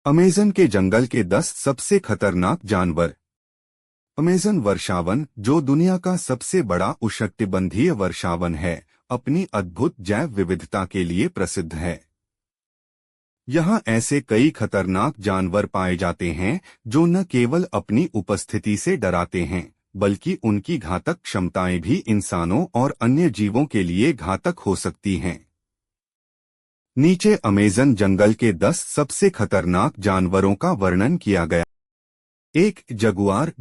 Amazon के जंगल के 10 सबसे खतरनाक जानवर। अमेज़न वर्षावन, जो दुनिया का सबसे बड़ा उष्णकटिबंधीय वर्षावन है, अपनी अद्भुत जैव विविधता के लिए प्रसिद्ध है। यहाँ ऐसे कई खतरनाक जानवर पाए जाते हैं जो न केवल अपनी उपस्थिति से डराते हैं, बल्कि उनकी घातक क्षमताएं भी इंसानों और अन्य जीवों के लिए घातक हो सकती हैं। नीचे अमेज़न जंगल के 10 सबसे खतरनाक जानवरों का वर्णन किया गया। 1. जगुआर।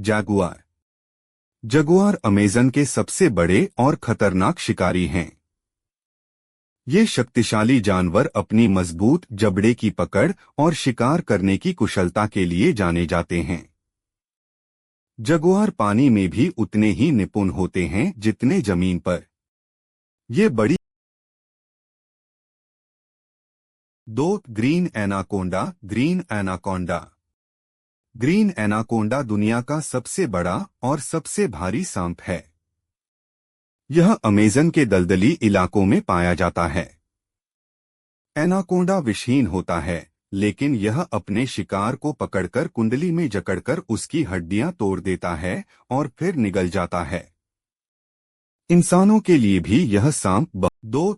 जगुआर अमेज़न के सबसे बड़े और खतरनाक शिकारी हैं। ये शक्तिशाली जानवर अपनी मजबूत जबड़े की पकड़ और शिकार करने की कुशलता के लिए जाने जाते हैं। जगुआर पानी में भी उतने ही निपुण होते हैं जितने जमीन पर। ये बड़ी 2. ग्रीन एनाकोंडा दुनिया का सबसे बड़ा और सबसे भारी सांप है। यह अमेज़न के दलदली इलाकों में पाया जाता है। एनाकोंडा विषहीन होता है, लेकिन यह अपने शिकार को पकड़कर कुंडली में जकड़कर उसकी हड्डियां तोड़ देता है और फिर निगल जाता है। इंसानों के लिए भी यह सांप 2.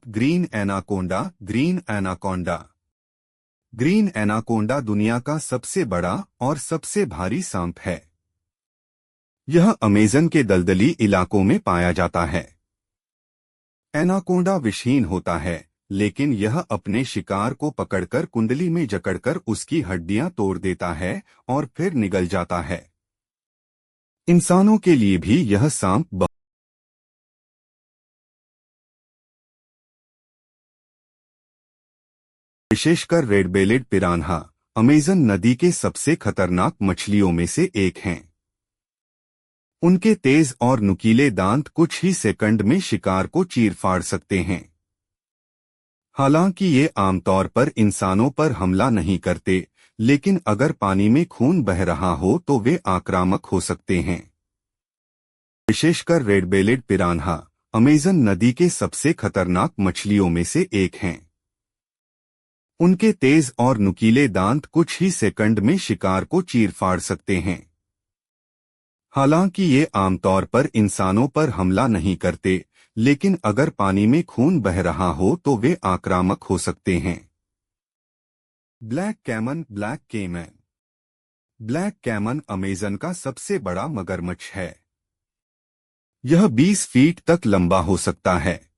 ग्रीन एनाकोंडा दुनिया का सबसे बड़ा और सबसे भारी सांप है। यह अमेज़न के दलदली इलाकों में पाया जाता है। एनाकोंडा विषहीन होता है, लेकिन यह अपने शिकार को पकड़कर कुंडली में जकड़कर उसकी हड्डियां तोड़ देता है और फिर निगल जाता है। इंसानों के लिए भी यह सांप विशेषकर रेड बेलेड पिरान्हा अमेज़न नदी के सबसे खतरनाक मछलियों में से एक हैं। उनके तेज और नुकीले दांत कुछ ही सेकंड में शिकार को चीर-फाड़ सकते हैं। हालांकि ये आमतौर पर इंसानों पर हमला नहीं करते, लेकिन अगर पानी में खून बह रहा हो तो वे आक्रामक हो सकते हैं। विशेषकर रेड बेलेड पिरान्हा अमेज़न नदी के सबसे खतरनाक मछलियों में से एक हैं। उनके तेज और नुकीले दांत कुछ ही सेकंड में शिकार को चीर-फाड़ सकते हैं। हालांकि ये आमतौर पर इंसानों पर हमला नहीं करते, लेकिन अगर पानी में खून बह रहा हो तो वे आक्रामक हो सकते हैं। ब्लैक कैमन अमेज़न का सबसे बड़ा मगरमच्छ है। यह 20 फीट तक लंबा हो सकता है।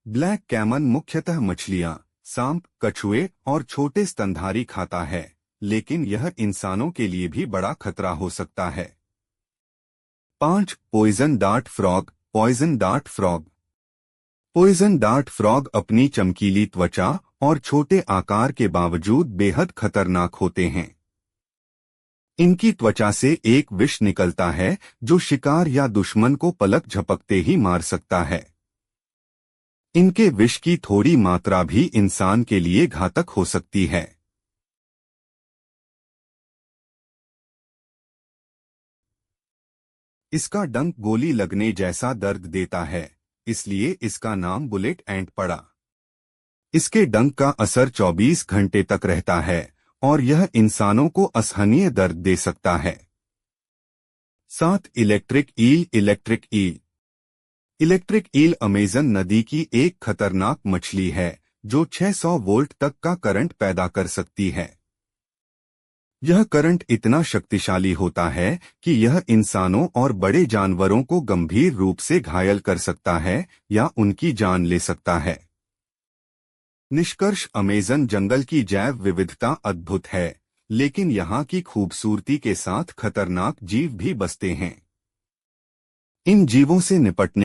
ब्लैक कैमन मुख्यतः मछलियां, सांप, कछुए और छोटे स्तनधारी खाता है, लेकिन यह इंसानों के लिए भी बड़ा खतरा हो सकता है। 5. पॉइजन डार्ट फ्रॉग अपनी चमकीली त्वचा और छोटे आकार के बावजूद बेहद खतरनाक होते हैं। इनकी त्वचा से एक विष निकलता है जो शिकार या दुश्मन को पलक झपकते ही मार सकता है। इनके विष की थोड़ी मात्रा भी इंसान के लिए घातक हो सकती है। इसका डंक गोली लगने जैसा दर्द देता है, इसलिए इसका नाम बुलेट एंट पड़ा। इसके डंक का असर 24 घंटे तक रहता है और यह इंसानों को असहनीय दर्द दे सकता है। 7. इलेक्ट्रिक ईल अमेज़न नदी की एक खतरनाक मछली है जो 600 वोल्ट तक का करंट पैदा कर सकती है। यह करंट इतना शक्तिशाली होता है कि यह इंसानों और बड़े जानवरों को गंभीर रूप से घायल कर सकता है या उनकी जान ले सकता है। निष्कर्ष: अमेज़न जंगल की जैव विविधता अद्भुत है, लेकिन यहाँ की खूबसूरती के साथ खतरनाक जीव भी बसते हैं। इन जीवों से निपटने